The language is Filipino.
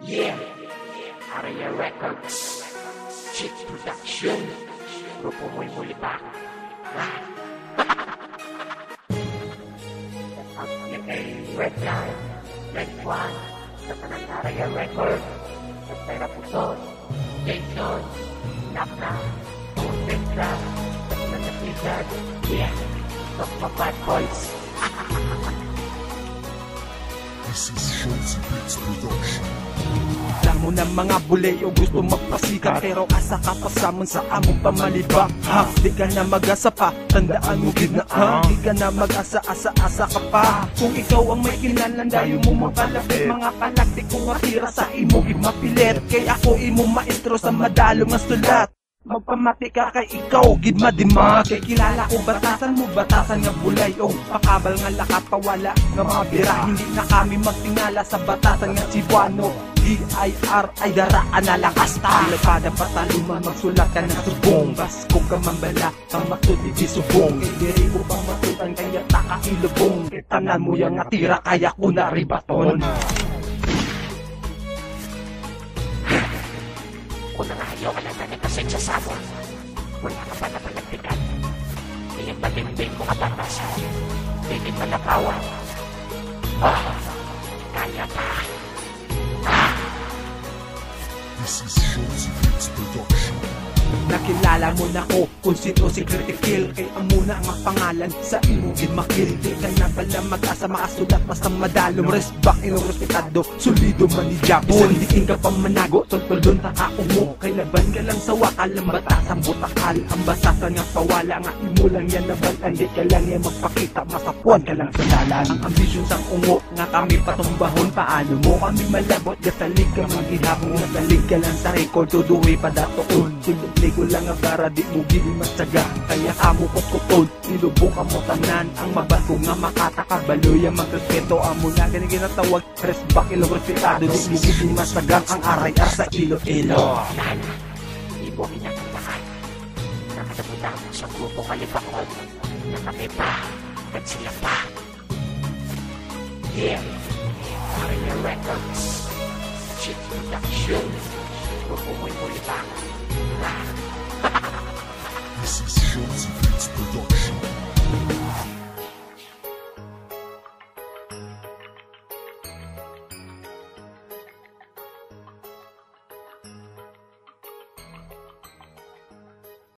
Yeah, Area Records, Chick Production, grupo mo'y muli pa. Yan ay Red Line, Red One, sa tanang Area Records, sa Pera Puson, Jason, Nakna, Mountain Club, sa Nanatigan, yeah, of my bad boys. This is Shotzi Beats Production. Alam mo na mga bulay o gusto magpasikat, pero asa ka pa samon sa among pamalibak. Ha, di ka na mag-asa pa, tandaan mo gid na ha. Di ka na mag-asa-asa-asa ka pa. Kung ikaw ang may kinalan, dayo mo mapalapit. Mga palaktik kong matira sa imo gid mapilit. Kay ako imo maestro sa madalo nga sulat. Magpamati ka kay ikaw, gid madima. Kay kilala ko batasan mo, batasan nga bulay. O pakabal nga lakat pawala nga mga bira. Hindi na kami magtingala sa batasan nga Cebuano. D.I.R. ay daraan na lakas ta. Lapada pataluman, magsulat ka ng subong. Bas kung ka mambala, ang matut iti subong. Diri ko pang matutan, kaya taka ilubong. Tanan mo yung natira, kaya ko na ribaton. Kung nangayaw ka lang na nagpasensya sa mo, wala ka pa napalagtikan. Iyang balimbing mo kapatasan, tingin pa napawan. Kaya pa. This is Shotzi Beats Production. Nakilala mo na ko kung sino si Critical. Kay amuna ang pangalan sa imo gid makil. Di ka na pala mag-asa makasulat basta madalom. Resbak inong respetado, solido man ni Japon. Diin ka pa manago, toltol doon takaumo. Kay laban ka lang sa wakal, ang batasan butakal. Ang batasan nga pawala nga imo lang yan nabalan. Di ka lang yan magpakita, masapuan ka lang sa dalan. Ang ambisyon sang ungo nga kami patumbahon. Paano mo kami malabot, gatalig ka maghihapon. Gatalig ka lang sa record, tuduwi pa datoon. Ligo lang nga para di mo gili matsaga. Kaya amo kot-kotod, nilubong ka mo tanan. Ang mabato nga makatakabaluya magrespeto. Amo na ganyan ginatawag, resbak ilong respetado. Di mo gili matsagang ang aray-ar sa ilo-ilo. Nana, hindi mo minatalakan. Nakatabutan mo sa grupo kalibakon. Nakami pa, at sila pa. Yeah, Area Records, Chick Production, grupo mo'y muli pa. This is Shotzi Beats Production.